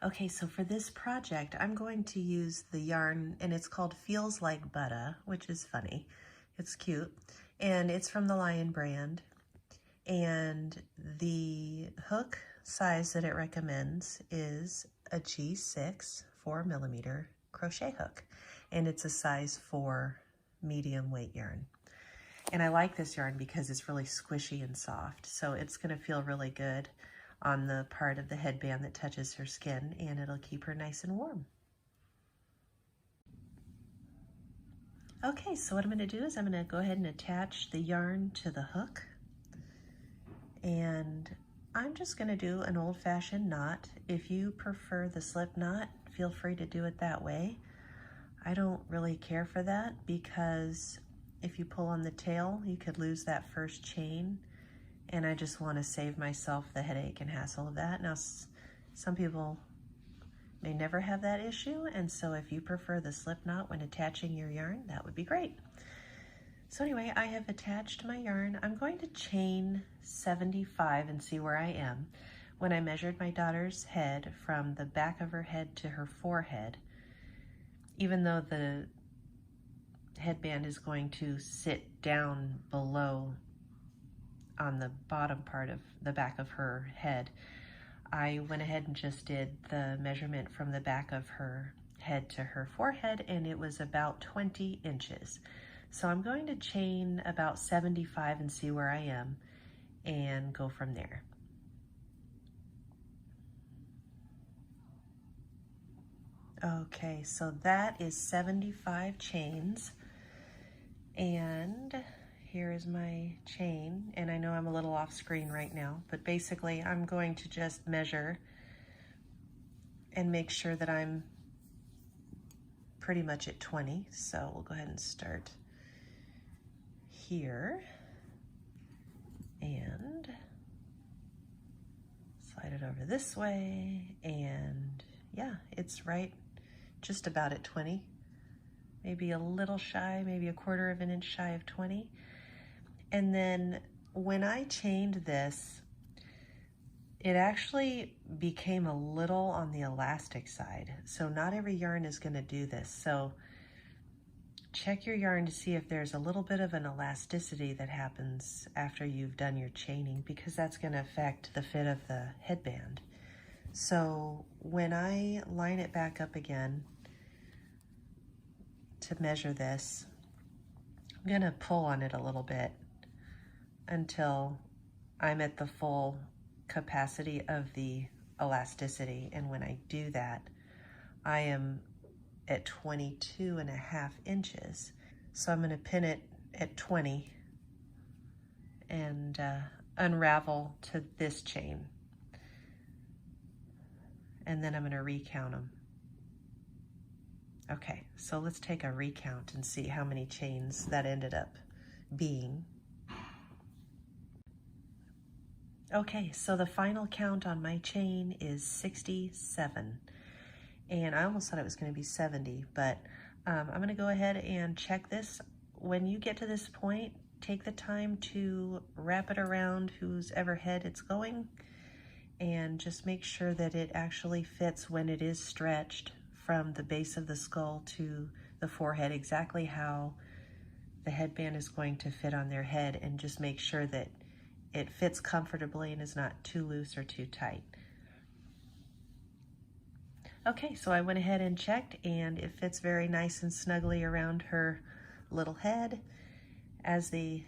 Okay, so for this project, I'm going to use the yarn, and it's called Feels Like Butter, which is funny. It's cute, and it's from the Lion brand. And the hook size that it recommends is a G6 4mm crochet hook, and it's a size 4 medium weight yarn. And I like this yarn because it's really squishy and soft, so it's going to feel really good on the part of the headband that touches her skin, and it'll keep her nice and warm. Okay, so what I'm going to do is I'm going to go ahead and attach the yarn to the hook, and I'm just going to do an old-fashioned knot. If you prefer the slip knot, feel free to do it that way. I don't really care for that because if you pull on the tail, you could lose that first chain, and I just want to save myself the headache and hassle of that. Now, some people may never have that issue, and so if you prefer the slip knot when attaching your yarn, that would be great. So anyway, I have attached my yarn. I'm going to chain 75 and see where I am. When I measured my daughter's head from the back of her head to her forehead, even though the headband is going to sit down below on the bottom part of the back of her head, I went ahead and just did the measurement from the back of her head to her forehead, and it was about 20 inches. So I'm going to chain about 75 and see where I am and go from there. Okay, so that is 75 chains, and here is my chain, and I know I'm a little off screen right now, but basically I'm going to just measure and make sure that I'm pretty much at 20. So we'll go ahead and start here and slide it over this way, and yeah, it's right just about at 20, maybe a little shy, maybe a quarter of an inch shy of 20. And then when I chained this, it actually became a little on the elastic side. So not every yarn is going to do this. So check your yarn to see if there's a little bit of an elasticity that happens after you've done your chaining, because that's going to affect the fit of the headband. So when I line it back up again to measure this, I'm going to pull on it a little bit until I'm at the full capacity of the elasticity. And when I do that, I am at 22.5 inches. So I'm going to pin it at 20 and unravel to this chain. And then I'm going to recount them. Okay, so let's take a recount and see how many chains that ended up being. Okay, so the final count on my chain is 67. And I almost thought it was going to be 70, but I'm going to go ahead and check this. When you get to this point, take the time to wrap it around whosever head it's going, and just make sure that it actually fits when it is stretched from the base of the skull to the forehead, exactly how the headband is going to fit on their head, and just make sure that it fits comfortably and is not too loose or too tight. Okay, so I went ahead and checked, and it fits very nice and snugly around her little head as the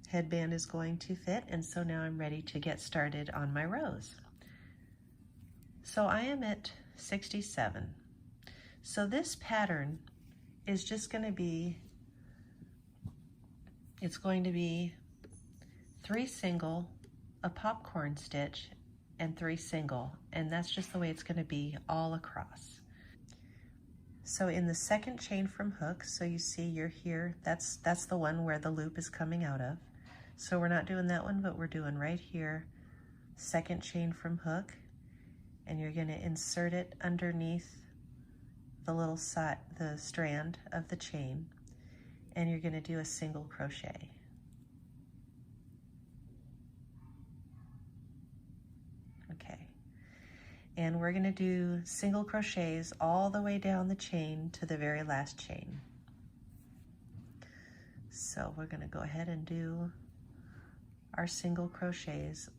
headband is going to fit. And so now I'm ready to get started on my rows. So I am at 67. So this pattern is just going to be, it's going to be 3 single, a popcorn stitch, and 3 single, and that's just the way it's going to be all across. So in the second chain from hook, so you see you're here, that's the one where the loop is coming out of. So we're not doing that one, but we're doing right here, second chain from hook, and you're going to insert it underneath the little side, the strand of the chain, and you're going to do a single crochet. Okay, And we're going to do single crochets all the way down the chain to the very last chain. So we're going to go ahead and do our single crochets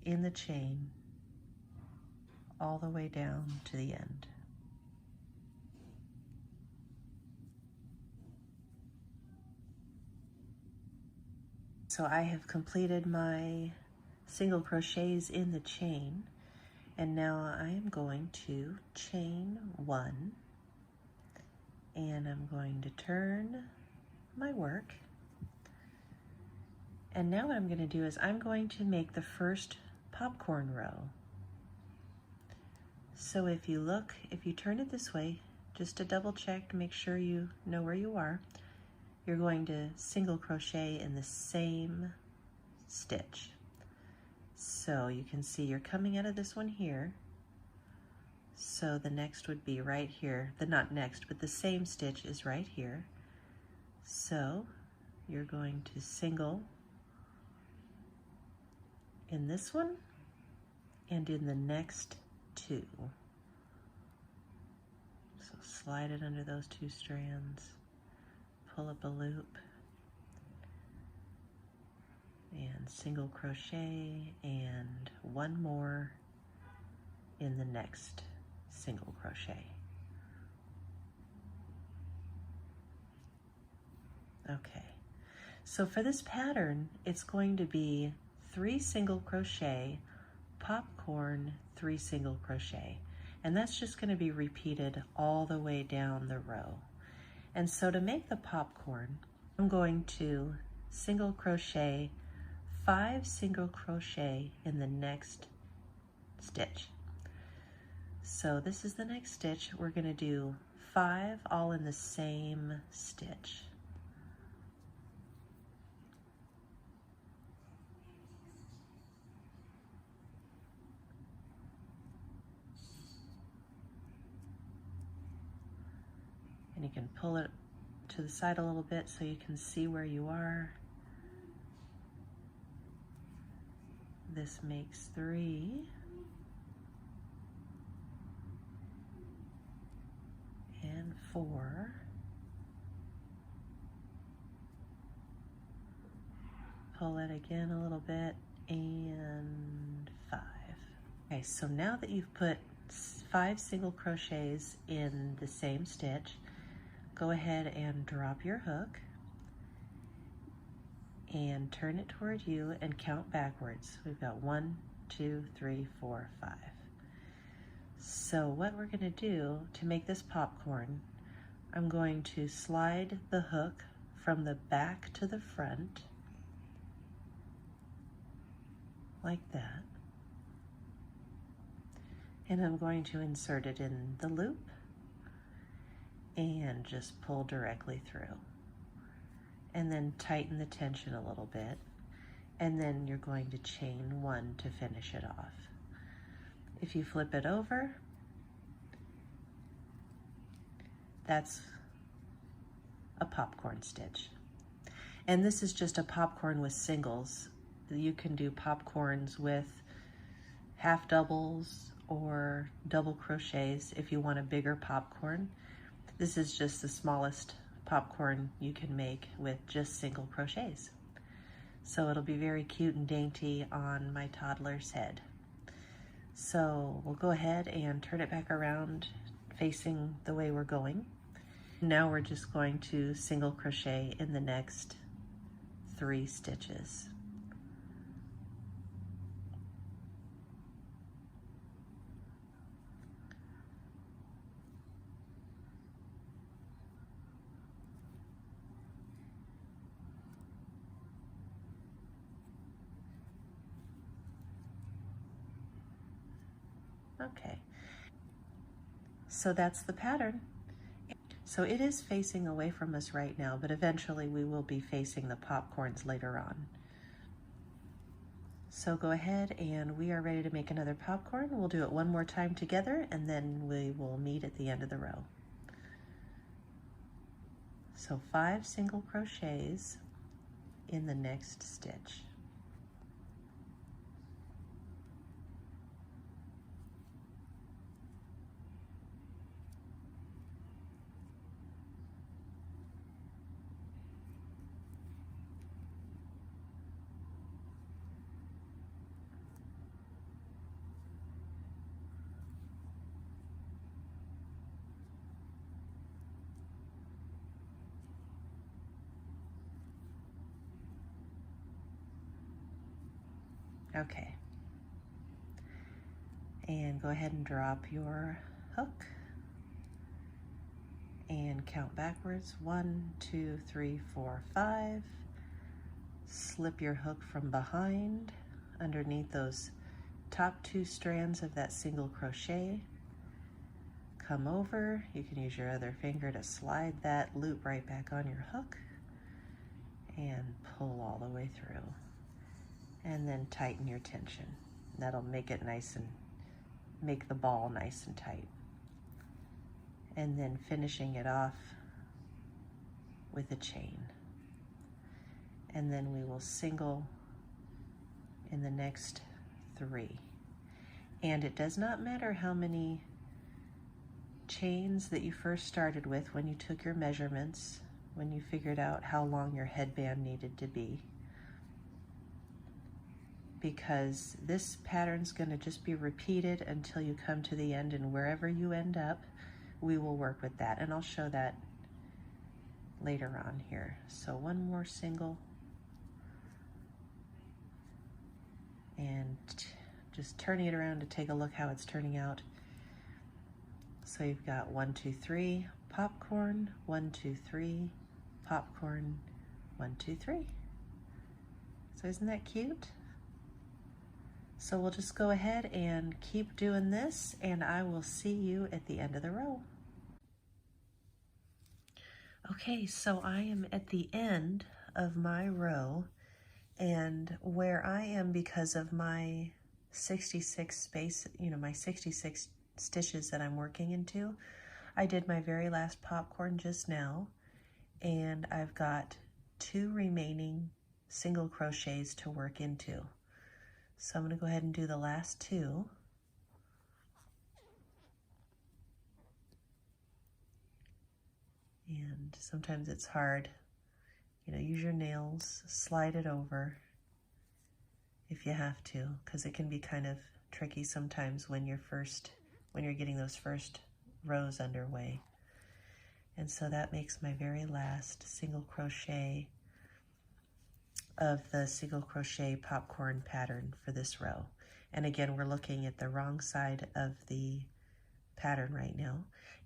in the chain all the way down to the end. So I have completed my single crochets in the chain, and now I am going to chain 1, and I'm going to turn my work. And now what I'm going to do is I'm going to make the first popcorn row. So if you look, if you turn it this way, just to double check to make sure you know where you are, you're going to single crochet in the same stitch. So you can see you're coming out of this one here. So the next would be right here. Not next, but the same stitch is right here. So you're going to single in this one and in the next 2. So slide it under those 2 strands, pull up a loop, and single crochet, and 1 more in the next single crochet. Okay, so for this pattern, it's going to be 3 single crochet, popcorn, 3 single crochet, and that's just going to be repeated all the way down the row. And so to make the popcorn, I'm going to single crochet 5 single crochet in the next stitch. So this is the next stitch. We're going to do 5 all in the same stitch. And you can pull it to the side a little bit so you can see where you are. This makes 3. And 4. Pull it again a little bit, and 5. Okay, so now that you've put 5 single crochets in the same stitch, go ahead and drop your hook and turn it toward you and count backwards. We've got 1, 2, 3, 4, 5. So what we're going to do to make this popcorn, I'm going to slide the hook from the back to the front, like that. And I'm going to insert it in the loop and just pull directly through. And then tighten the tension a little bit. And then you're going to chain 1 to finish it off. If you flip it over, that's a popcorn stitch. And this is just a popcorn with singles. You can do popcorns with half doubles or double crochets if you want a bigger popcorn. This is just the smallest popcorn you can make with just single crochets. So it'll be very cute and dainty on my toddler's head. So we'll go ahead and turn it back around facing the way we're going. Now we're just going to single crochet in the next 3 stitches. Okay, so that's the pattern. So it is facing away from us right now, but eventually we will be facing the popcorns later on. So go ahead, and we are ready to make another popcorn. We'll do it one more time together, and then we will meet at the end of the row. So 5 single crochets in the next stitch. Okay. And go ahead and drop your hook and count backwards. 1, 2, 3, 4, 5. Slip your hook from behind underneath those top 2 strands of that single crochet. Come over, you can use your other finger to slide that loop right back on your hook and pull all the way through. And then tighten your tension. That'll make it nice and make the ball nice and tight. And then finishing it off with a chain. And then we will single in the next 3. And it does not matter how many chains that you first started with when you took your measurements, when you figured out how long your headband needed to be, because this pattern's going to just be repeated until you come to the end, and wherever you end up, we will work with that, and I'll show that later on here. So one more single, and just turning it around to take a look how it's turning out. So you've got 1, 2, 3, popcorn, 1, 2, 3, popcorn, 1, 2, 3. So isn't that cute? So we'll just go ahead and keep doing this, and I will see you at the end of the row. Okay, so I am at the end of my row, and where I am, because of my 66 space, my 66 stitches that I'm working into, I did my very last popcorn just now, and I've got 2 remaining single crochets to work into. So I'm going to go ahead and do the last 2. And sometimes it's hard, use your nails, slide it over if you have to, because it can be kind of tricky sometimes when you're getting those first rows underway. And so that makes my very last single crochet of the single crochet popcorn pattern for this row. And again, we're looking at the wrong side of the pattern right now.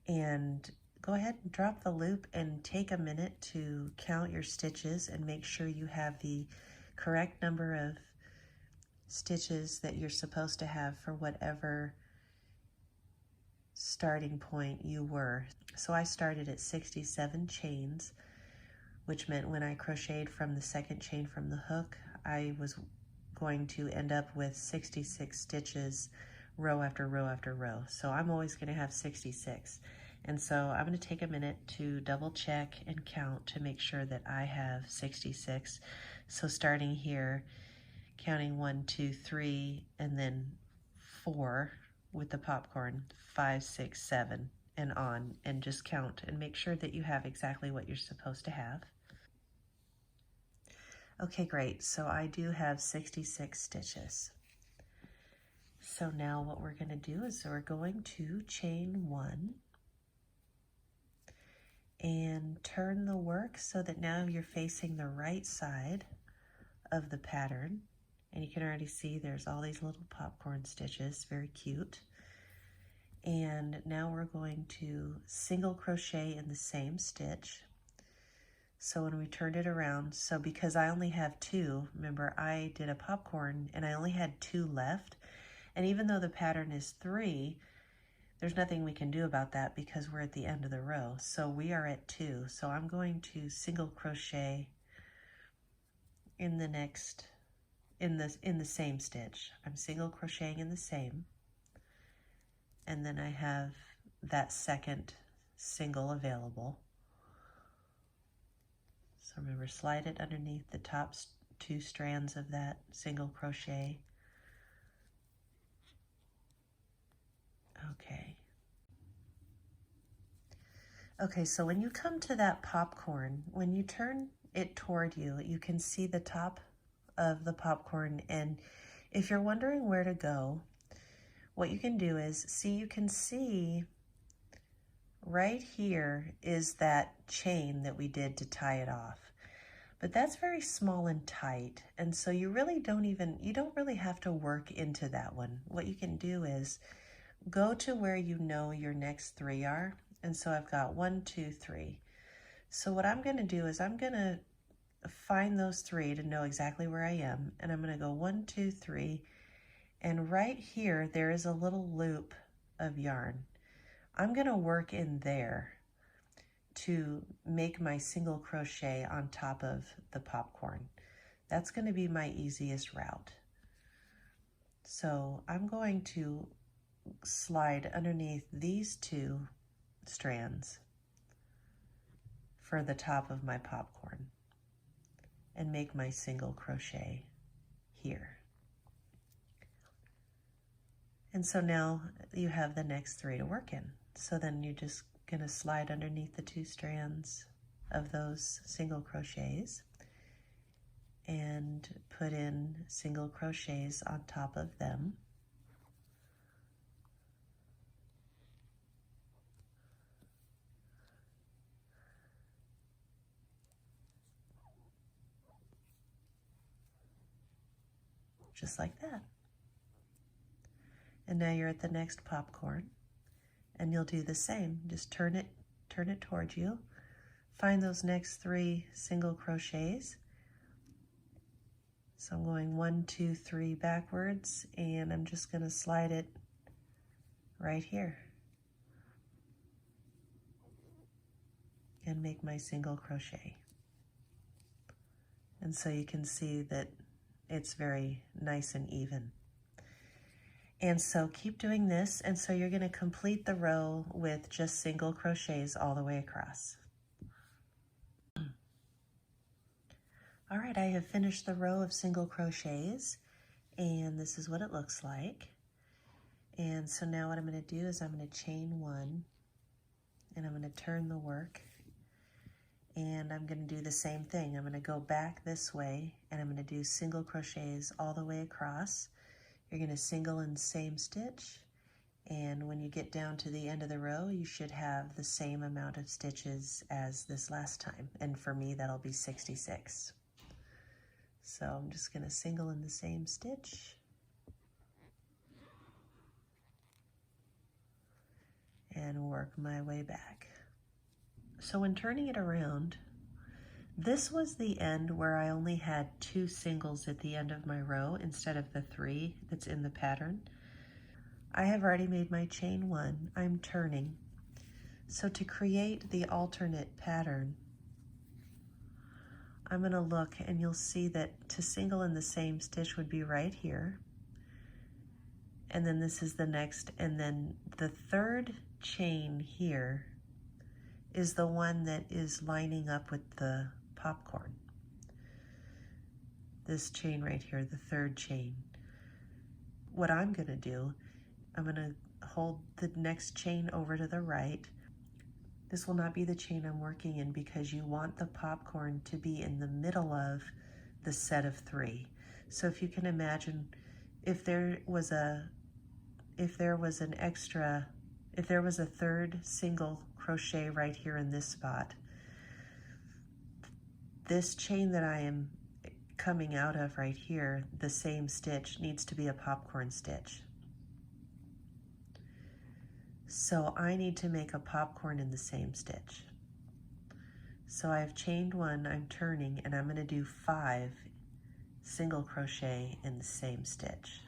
And go ahead and drop the loop and take a minute to count your stitches and make sure you have the correct number of stitches that you're supposed to have for whatever starting point you were. So I started at 67 chains, which meant when I crocheted from the second chain from the hook, I was going to end up with 66 stitches row after row after row. So I'm always going to have 66. And so I'm going to take a minute to double check and count to make sure that I have 66. So starting here, counting 1, 2, 3, and then 4 with the popcorn, 5, 6, 7, and on, and just count and make sure that you have exactly what you're supposed to have. Okay, great. So I do have 66 stitches. So now what we're going to do is we're going to chain 1 and turn the work so that now you're facing the right side of the pattern. And you can already see there's all these little popcorn stitches, very cute. And now we're going to single crochet in the same stitch. So when we turned it around, so because I only have 2, remember I did a popcorn and I only had 2 left. And even though the pattern is 3, there's nothing we can do about that because we're at the end of the row. So we are at 2. So I'm going to single crochet in the next, in the same stitch. I'm single crocheting in the same. And then I have that second single available. So remember, slide it underneath the top 2 strands of that single crochet. Okay. Okay, so when you come to that popcorn, when you turn it toward you, you can see the top of the popcorn. And if you're wondering where to go, what you can do is, you can see right here is that chain that we did to tie it off. But that's very small and tight, and so you don't really have to work into that one. What you can do is go to where you know your next 3 are, and so I've got 1, 2, 3. So what I'm going to do is I'm going to find those 3 to know exactly where I am, and I'm going to go 1, 2, 3, and right here there is a little loop of yarn. I'm going to work in there to make my single crochet on top of the popcorn. That's going to be my easiest route. So I'm going to slide underneath these 2 strands for the top of my popcorn and make my single crochet here. And so now you have the next 3 to work in. So then you're just going to slide underneath the 2 strands of those single crochets and put in single crochets on top of them. Just like that. And now you're at the next popcorn, and you'll do the same. Just turn it towards you. Find those next 3 single crochets. So I'm going 1, 2, 3 backwards, and I'm just going to slide it right here and make my single crochet. And so you can see that it's very nice and even. And so keep doing this, and so you're going to complete the row with just single crochets all the way across. All right, I have finished the row of single crochets, and this is what it looks like. And so now what I'm going to do is I'm going to chain 1, and I'm going to turn the work, and I'm going to do the same thing. I'm going to go back this way, and I'm going to do single crochets all the way across. You're going to single in the same stitch, and when you get down to the end of the row, you should have the same amount of stitches as this last time, and for me that'll be 66. So I'm just going to single in the same stitch and work my way back. So when turning it around, this was the end where I only had 2 singles at the end of my row instead of the 3 that's in the pattern. I have already made my chain 1. I'm turning. So to create the alternate pattern, I'm going to look, and you'll see that to single in the same stitch would be right here. And then this is the next, and then the 3rd chain here is the one that is lining up with the popcorn. This chain right here, the 3rd chain. What I'm going to do, I'm going to hold the next chain over to the right. This will not be the chain I'm working in because you want the popcorn to be in the middle of the set of 3. So if you can imagine, if there was a 3rd single crochet right here in this spot, this chain that I am coming out of right here, the same stitch, needs to be a popcorn stitch. So I need to make a popcorn in the same stitch. So I've chained 1, I'm turning, and I'm going to do 5 single crochet in the same stitch.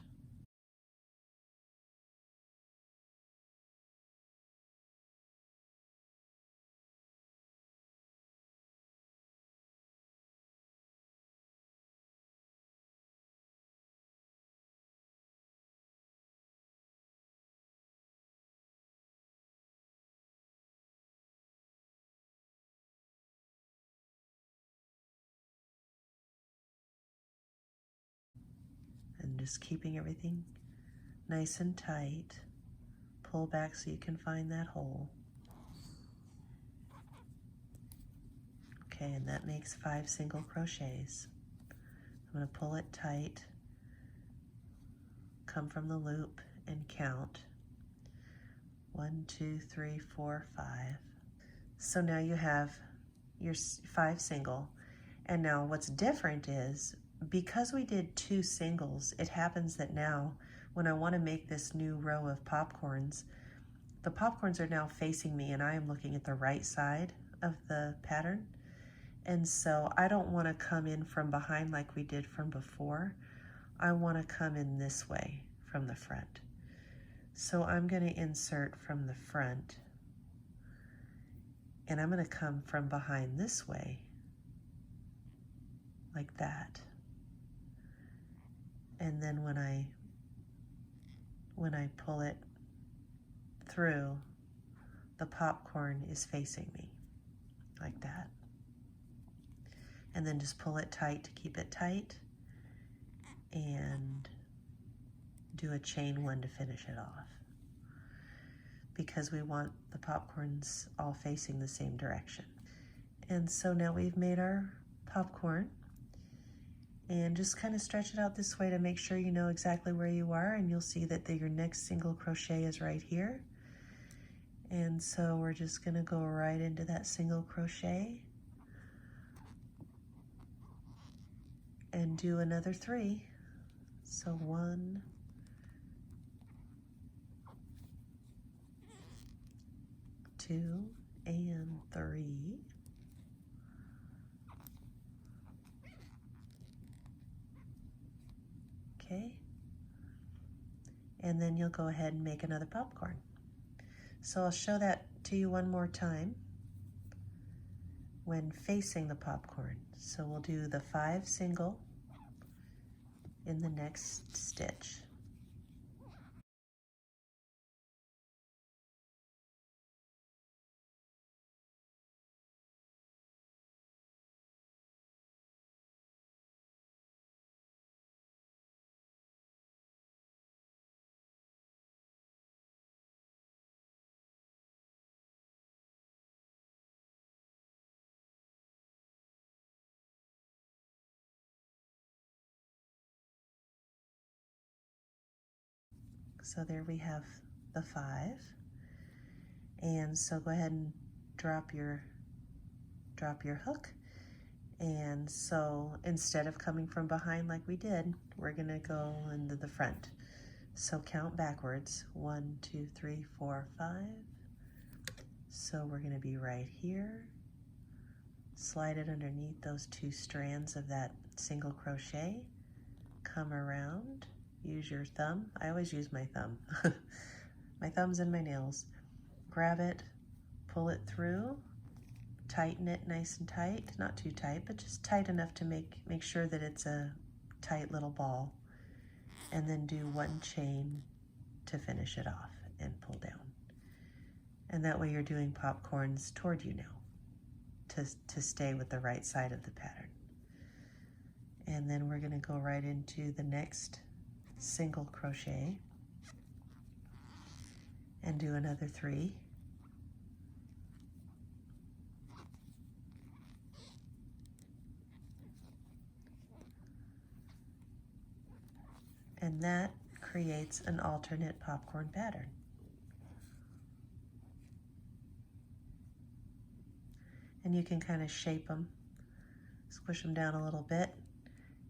And just keeping everything nice and tight. Pull back so you can find that hole. Okay, and that makes 5 single crochets. I'm going to pull it tight, come from the loop and count. 1, 2, 3, 4, 5. So now you have your 5 single, And now what's different is, because we did 2 singles, it happens that now when I want to make this new row of popcorns, the popcorns are now facing me and I am looking at the right side of the pattern. And so I don't want to come in from behind like we did from before. I want to come in this way from the front. So I'm going to insert from the front, and I'm going to come from behind this way, like that. And then when I pull it through, the popcorn is facing me, like that. And then just pull it tight to keep it tight, and do a chain 1 to finish it off, because we want the popcorns all facing the same direction. And so now we've made our popcorn, and just kind of stretch it out this way to make sure you know exactly where you are, and you'll see that your next single crochet is right here. And so we're just going to go right into that single crochet and do another 3. So 1, 2, and 3. Okay. And then you'll go ahead and make another popcorn. So I'll show that to you one more time when facing the popcorn. So we'll do the 5 single in the next stitch. So there we have the 5. And so go ahead and drop your hook. And so instead of coming from behind like we did, we're going to go into the front. So count backwards. 1, 2, 3, 4, 5. So we're going to be right here. Slide it underneath those 2 strands of that single crochet. Come around. Use your thumb. I always use my thumb. My thumb's and my nails. Grab it, pull it through, tighten it nice and tight. Not too tight, but just tight enough to make sure that it's a tight little ball. And then do 1 chain to finish it off and pull down. And that way you're doing popcorns toward you now to stay with the right side of the pattern. And then we're going to go right into the next single crochet and do another 3. And that creates an alternate popcorn pattern. And you can kind of shape them, squish them down a little bit.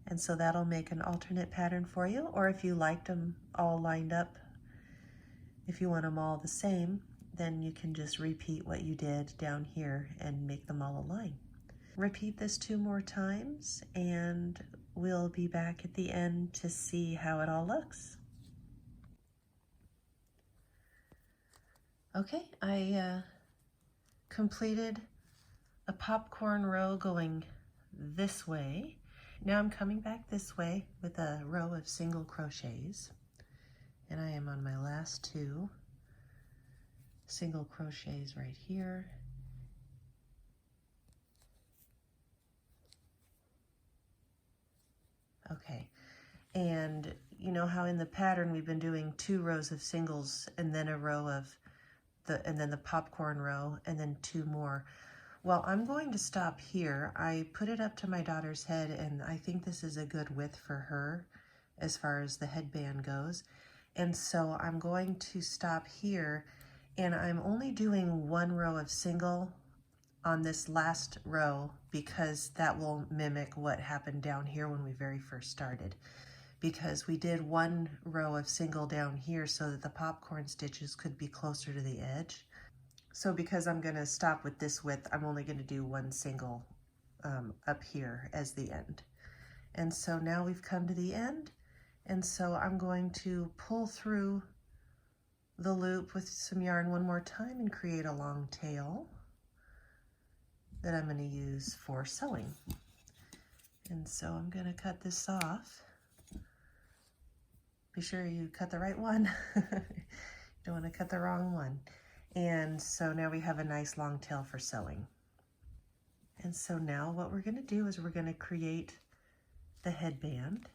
And so that'll make an alternate pattern for you. Or if you liked them all lined up, if you want them all the same, then you can just repeat what you did down here and make them all align. Repeat this 2 more times, and we'll be back at the end to see how it all looks. Okay, I completed a popcorn row going this way. Now I'm coming back this way with a row of single crochets, and I am on my last 2 single crochets right here. Okay, and you know how in the pattern we've been doing 2 rows of singles and then a row of and then the popcorn row and then 2 more. Well, I'm going to stop here. I put it up to my daughter's head, and I think this is a good width for her as far as the headband goes. And so I'm going to stop here, and I'm only doing 1 row of single on this last row because that will mimic what happened down here when we very first started. Because we did one row of single down here so that the popcorn stitches could be closer to the edge. So because I'm gonna stop with this width, I'm only gonna do one single up here as the end. And so now we've come to the end. And so I'm going to pull through the loop with some yarn one more time and create a long tail that I'm going to use for sewing. And so I'm going to cut this off. Be sure you cut the right one. You don't want to cut the wrong one. And so now we have a nice long tail for sewing. And so now what we're going to do is we're going to create the headband.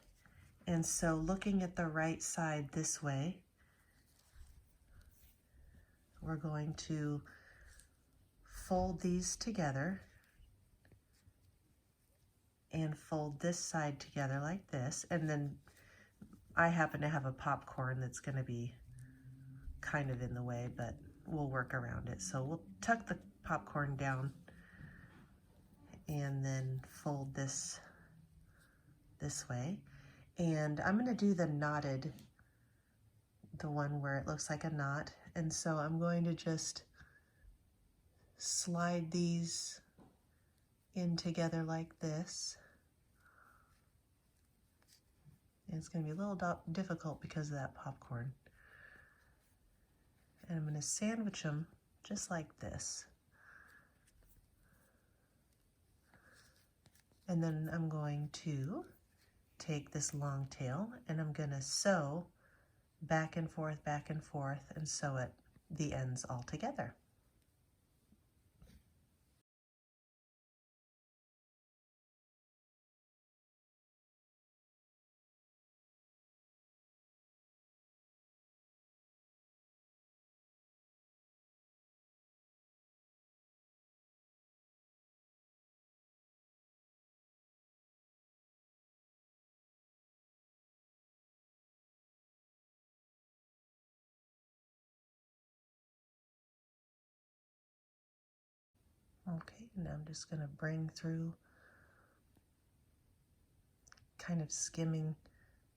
And so looking at the right side this way, we're going to fold these together and fold this side together like this. And then I happen to have a popcorn that's going to be kind of in the way, but we'll work around it. So we'll tuck the popcorn down and then fold this way. And I'm going to do the knotted, the one where it looks like a knot. And so I'm going to just slide these in together like this. And it's going to be a little difficult because of that popcorn. And I'm going to sandwich them just like this. And then I'm going to take this long tail and I'm going to sew back and forth, and sew it the ends all together. Okay, now I'm just going to bring through, kind of skimming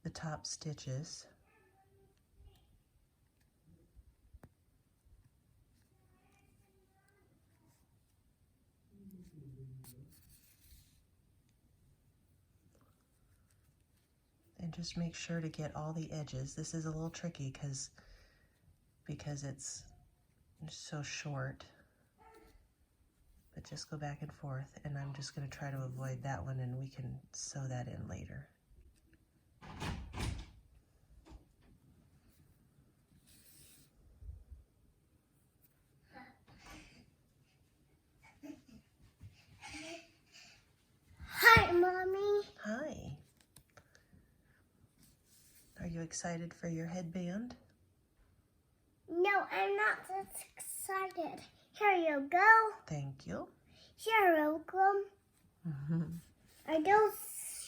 the top stitches. And just make sure to get all the edges. This is a little tricky because it's so short. But just go back and forth, and I'm just going to try to avoid that one, and we can sew that in later. Hi, Mommy. Hi. Are you excited for your headband? No, I'm not that excited. Here you go. Thank you. You're welcome. Are those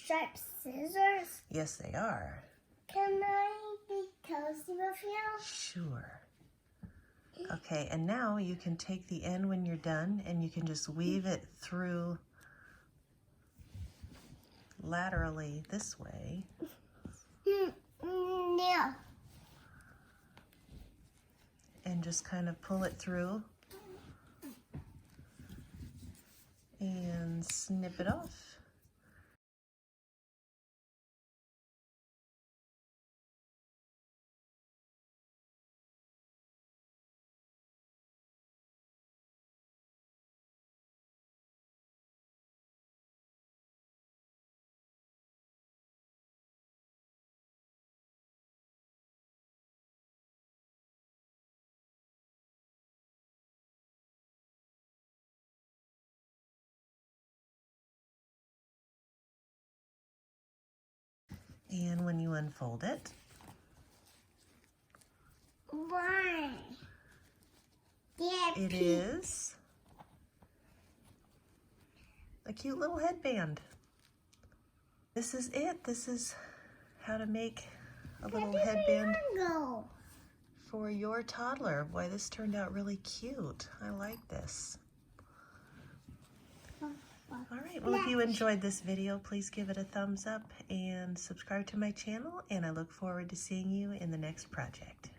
sharp scissors? Yes, they are. Can I be cozy with you? Sure. Okay, and now you can take the end when you're done and you can just weave it through laterally this way. Yeah. And just kind of pull it through and snip it off. And when you unfold it, Why? it is a cute little headband. This is it. This is how to make a little headband for your toddler. Boy, this turned out really cute. I like this. All right, well, if you enjoyed this video, please give it a thumbs up and subscribe to my channel, and I look forward to seeing you in the next project.